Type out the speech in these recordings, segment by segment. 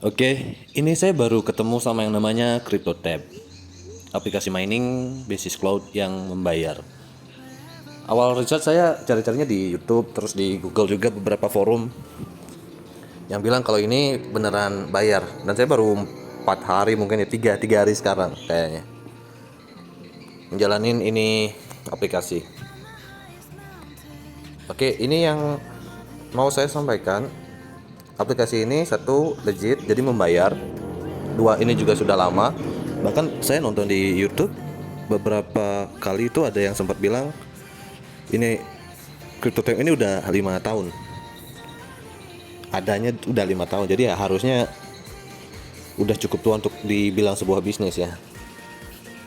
Oke, ini saya baru ketemu sama yang namanya CryptoTab, aplikasi mining basis cloud yang membayar. Awal riset saya cari-carinya di YouTube, terus di Google juga beberapa forum yang bilang kalau ini beneran bayar. Dan saya baru 4 hari mungkin ya, tiga hari sekarang kayaknya menjalanin ini aplikasi. Oke, ini yang mau saya sampaikan. Aplikasi ini satu legit, jadi membayar. Dua, ini juga sudah lama. Bahkan saya nonton di YouTube beberapa kali itu ada yang sempat bilang ini CryptoTab ini udah 5 tahun. Adanya udah 5 tahun. Jadi ya harusnya udah cukup tua untuk dibilang sebuah bisnis ya.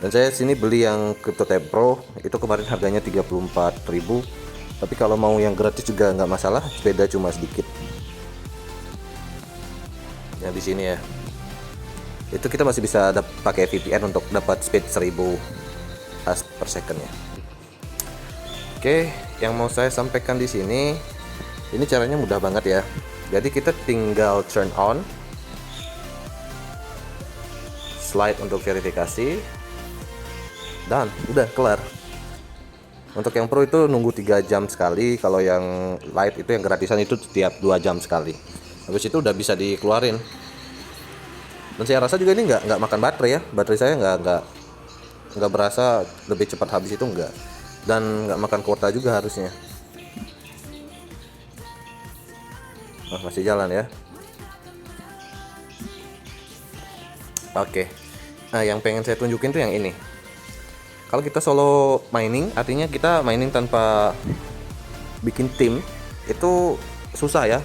Dan saya sini beli yang CryptoTab Pro itu kemarin harganya 34.000. Tapi kalau mau yang gratis juga nggak masalah, beda cuma sedikit. Yang di sini ya. Itu kita masih bisa pakai VPN untuk dapat speed 1000 hash per second ya. Oke, yang mau saya sampaikan di sini, ini caranya mudah banget ya. Jadi kita tinggal turn on, slide untuk verifikasi, dan udah kelar. Untuk yang pro itu nunggu 3 jam sekali, kalau yang light itu yang gratisan itu setiap 2 jam sekali. Habis itu udah bisa dikeluarin. Dan saya rasa juga ini nggak makan baterai ya. Baterai saya nggak berasa lebih cepat habis itu nggak. Dan nggak makan kuota juga harusnya. Masih jalan ya. Oke. Nah, yang pengen saya tunjukin tuh yang ini. Kalau kita solo mining, artinya kita mining tanpa bikin tim, itu susah ya.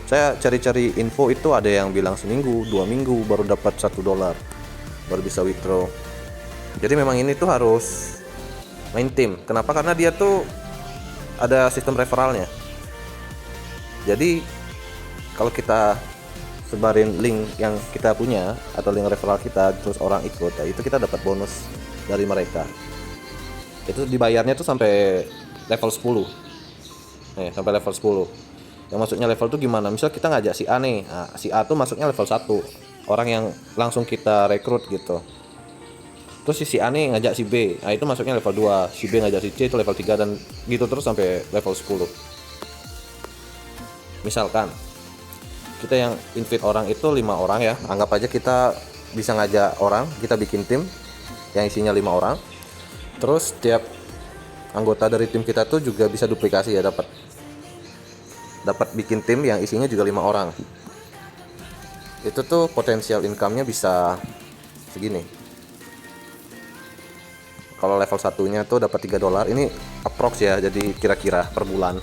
Saya cari-cari info itu ada yang bilang seminggu, 2 minggu baru dapat $1, baru bisa withdraw. Jadi memang ini tuh harus main tim. Kenapa? Karena dia tuh ada sistem referralnya. Jadi kalau kita sebarin link yang kita punya atau link referral kita, terus orang ikut, ya itu kita dapat bonus dari mereka. Itu dibayarnya tuh sampai level 10. Sampai level 10. Yang maksudnya level tuh gimana? Misal kita ngajak si A nih. Nah, si A tuh masuknya level 1. Orang yang langsung kita rekrut gitu. Terus si A nih ngajak si B. Nah, itu masuknya level 2. Si B ngajak si C itu level 3 dan gitu terus sampai level 10. Misalkan kita yang invite orang itu 5 orang ya. Anggap aja kita bisa ngajak orang, kita bikin tim yang isinya 5 orang. Terus tiap anggota dari tim kita tuh juga bisa duplikasi ya, dapat bikin tim yang isinya juga 5 orang. Itu tuh potensial income-nya bisa segini. Kalau level satunya tuh dapat $3. Ini approx ya, jadi kira-kira per bulan.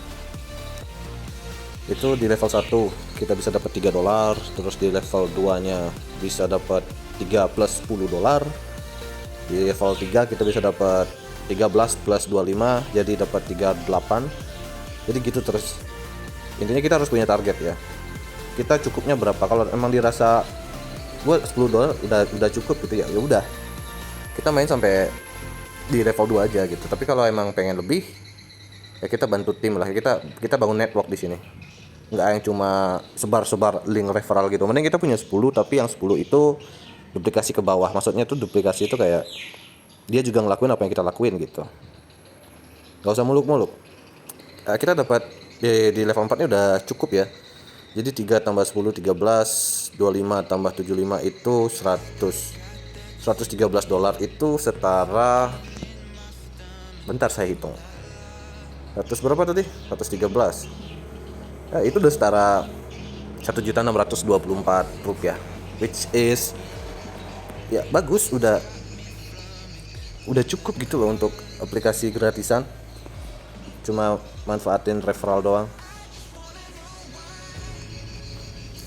Itu di level 1 kita bisa dapat $3, terus di level 2-nya bisa dapat 3 plus $10. Di level 3 kita bisa dapat 13 plus 25 jadi dapat 38. Jadi gitu terus. Intinya kita harus punya target ya. Kita cukupnya berapa? Kalau emang dirasa gue $10 udah cukup gitu ya, udah. Kita main sampai di level 2 aja gitu. Tapi kalau emang pengen lebih, ya kita bantu tim lah. Kita bangun network di sini. Nggak yang cuma sebar-sebar link referral gitu. Mending kita punya 10, tapi yang 10 itu duplikasi ke bawah. Maksudnya tuh duplikasi itu kayak dia juga ngelakuin apa yang kita lakuin gitu. Gak usah muluk-muluk. Kita dapat di level 4 ini udah cukup ya. Jadi 3 tambah 10 13, 25 tambah 75 itu 100 $113 itu setara, bentar saya hitung. 100 berapa tadi? 113. Itu udah setara Rp1.624, which is ya bagus, udah cukup gitu loh untuk aplikasi gratisan. Cuma manfaatin referral doang.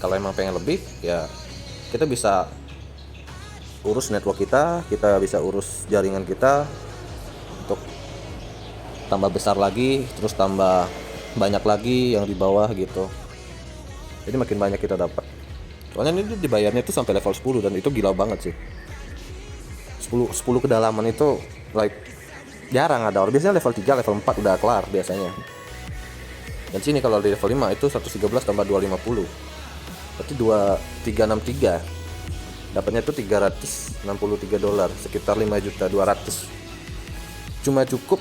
Kalau emang pengen lebih ya kita bisa urus network kita bisa urus jaringan kita untuk tambah besar lagi, terus tambah banyak lagi yang di bawah gitu. Jadi makin banyak kita dapat. Soalnya ini dibayarnya itu sampai level 10 dan itu gila banget sih. 10 kedalaman itu like jarang ada orang. Biasanya level 3, level 4 udah kelar biasanya. Dan sini kalau di level 5 itu 113 tambah 250. berarti 2363, dapatnya tuh $363, sekitar 5.200.000. Cuma cukup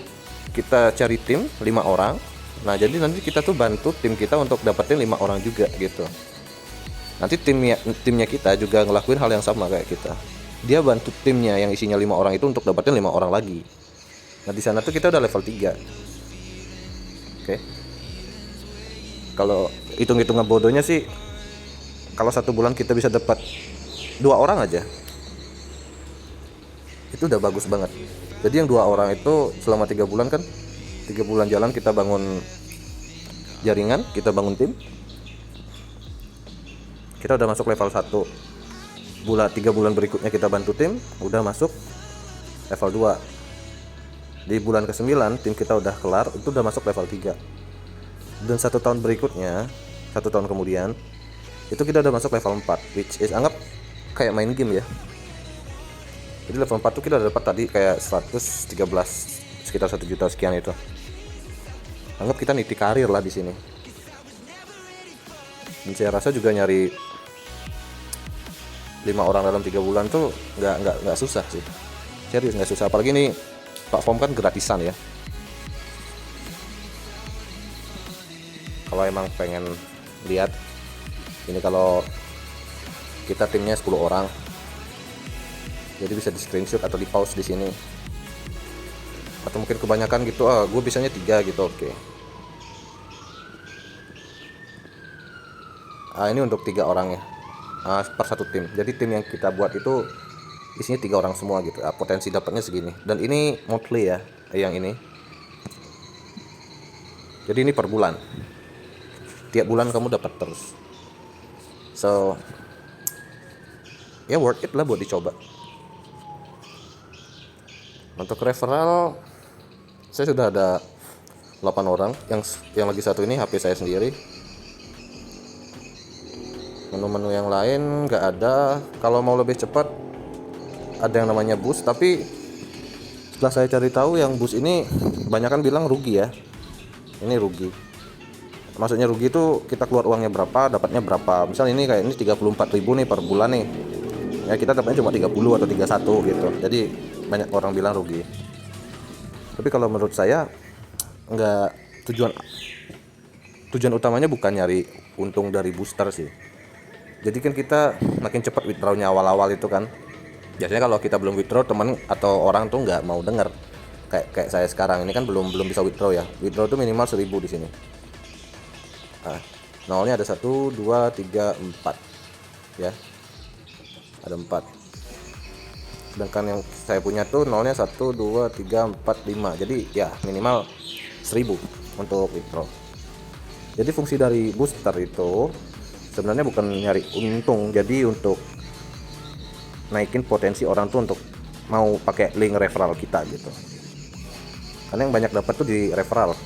kita cari tim 5 orang. Nah jadi nanti kita tuh bantu tim kita untuk dapetin 5 orang juga gitu. Nanti timnya kita juga ngelakuin hal yang sama kayak kita. Dia bantu timnya yang isinya 5 orang itu untuk dapetin 5 orang lagi. Nah di sana tuh kita udah level 3. Oke. Kalau hitung-hitungan bodohnya sih, kalau 1 bulan kita bisa dapat 2 orang aja, itu udah bagus banget. Jadi yang 2 orang itu selama 3 bulan kan, 3 bulan jalan kita bangun jaringan, kita bangun tim, kita udah masuk level 1. 3 bulan berikutnya kita bantu tim, udah masuk level 2. Di bulan ke-9 tim kita udah kelar, itu udah masuk level 3. Dan 1 tahun berikutnya, 1 tahun kemudian, itu kita udah masuk level 4, which is anggap kayak main game ya. Jadi level 4 tuh kita udah dapat tadi kayak 113, sekitar 1 juta sekian itu. Anggap kita niti karir lah di sini. Dan saya rasa juga nyari 5 orang dalam 3 bulan tuh nggak susah sih. Serius nggak susah, apalagi ini platform kan gratisan ya. Kalau emang pengen lihat ini, kalau kita timnya 10 orang, jadi bisa di screenshot atau di pause di sini. Atau mungkin kebanyakan gitu, gue bisanya 3 gitu, oke. Ini untuk 3 orang ya, per 1 tim. Jadi tim yang kita buat itu isinya 3 orang semua gitu. Potensi dapatnya segini. Dan ini monthly ya, yang ini. Jadi ini per bulan. Tiap bulan kamu dapat terus. So ya worth it lah buat dicoba. Untuk referral, saya sudah ada 8 orang. Yang lagi satu ini HP saya sendiri. Menu-menu yang lain nggak ada. Kalau mau lebih cepat, ada yang namanya boost. Tapi setelah saya cari tahu, yang boost ini banyak kan bilang rugi ya. Ini rugi. Maksudnya rugi itu kita keluar uangnya berapa, dapatnya berapa. Misal ini kayak ini 34.000 nih per bulan nih. Ya kita dapatnya cuma 30 atau 31 gitu. Jadi banyak orang bilang rugi. Tapi kalau menurut saya nggak, tujuan utamanya bukan nyari untung dari booster sih. Jadi kan kita makin cepat withdrawnya awal-awal itu kan. Biasanya kalau kita belum withdraw, teman atau orang tuh nggak mau denger. Kayak saya sekarang ini kan belum bisa withdraw ya. Withdraw tuh minimal 1.000 di sini. Nah, nolnya ada 1, 2, 3, 4 ya, ada 4. Sedangkan yang saya punya tuh nolnya 1, 2, 3, 4, 5. Jadi ya minimal 1.000 untuk withdraw. Jadi fungsi dari booster itu sebenarnya bukan nyari untung, jadi untuk naikin potensi orang tuh untuk mau pakai link referral kita gitu. Karena yang banyak dapat tuh di referral.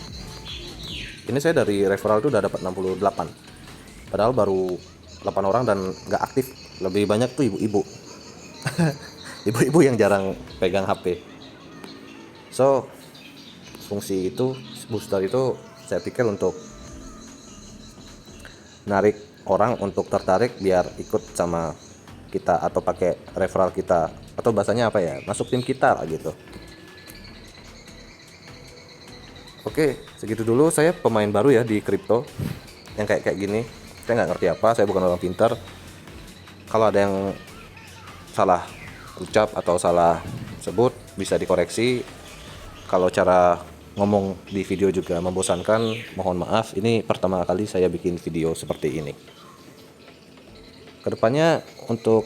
Ini saya dari referral tuh udah dapat 68. Padahal baru 8 orang dan nggak aktif. Lebih banyak tuh ibu-ibu. Ibu-ibu yang jarang pegang HP. So, fungsi itu, booster itu saya pikir untuk narik orang untuk tertarik biar ikut sama kita atau pakai referral kita, atau bahasanya apa ya, masuk tim kita lah gitu. Oke, segitu dulu. Saya pemain baru ya di kripto yang kayak gini. Saya nggak ngerti apa, saya bukan orang pintar. Kalau ada yang salah ucap atau salah sebut bisa dikoreksi. Kalau cara ngomong di video juga membosankan, mohon maaf. Ini pertama kali saya bikin video seperti ini. Kedepannya untuk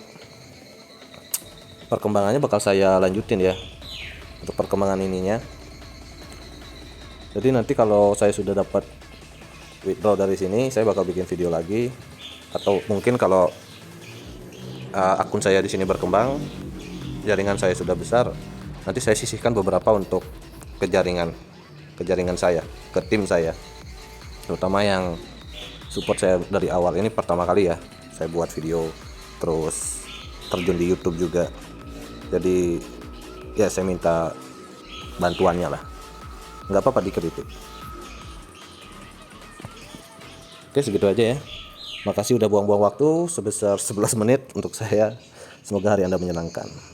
perkembangannya bakal saya lanjutin ya, untuk perkembangan ininya. Jadi nanti kalau saya sudah dapat withdraw dari sini, saya bakal bikin video lagi. Atau mungkin kalau akun saya di sini berkembang, jaringan saya sudah besar, nanti saya sisihkan beberapa untuk ke jaringan saya, ke tim saya, terutama yang support saya dari awal. Ini pertama kali ya saya buat video terus terjun di YouTube juga. Jadi ya saya minta bantuannya lah. Nggak apa-apa dikritik. Oke, segitu aja ya. Makasih udah buang-buang waktu sebesar 11 menit untuk saya. Semoga hari Anda menyenangkan.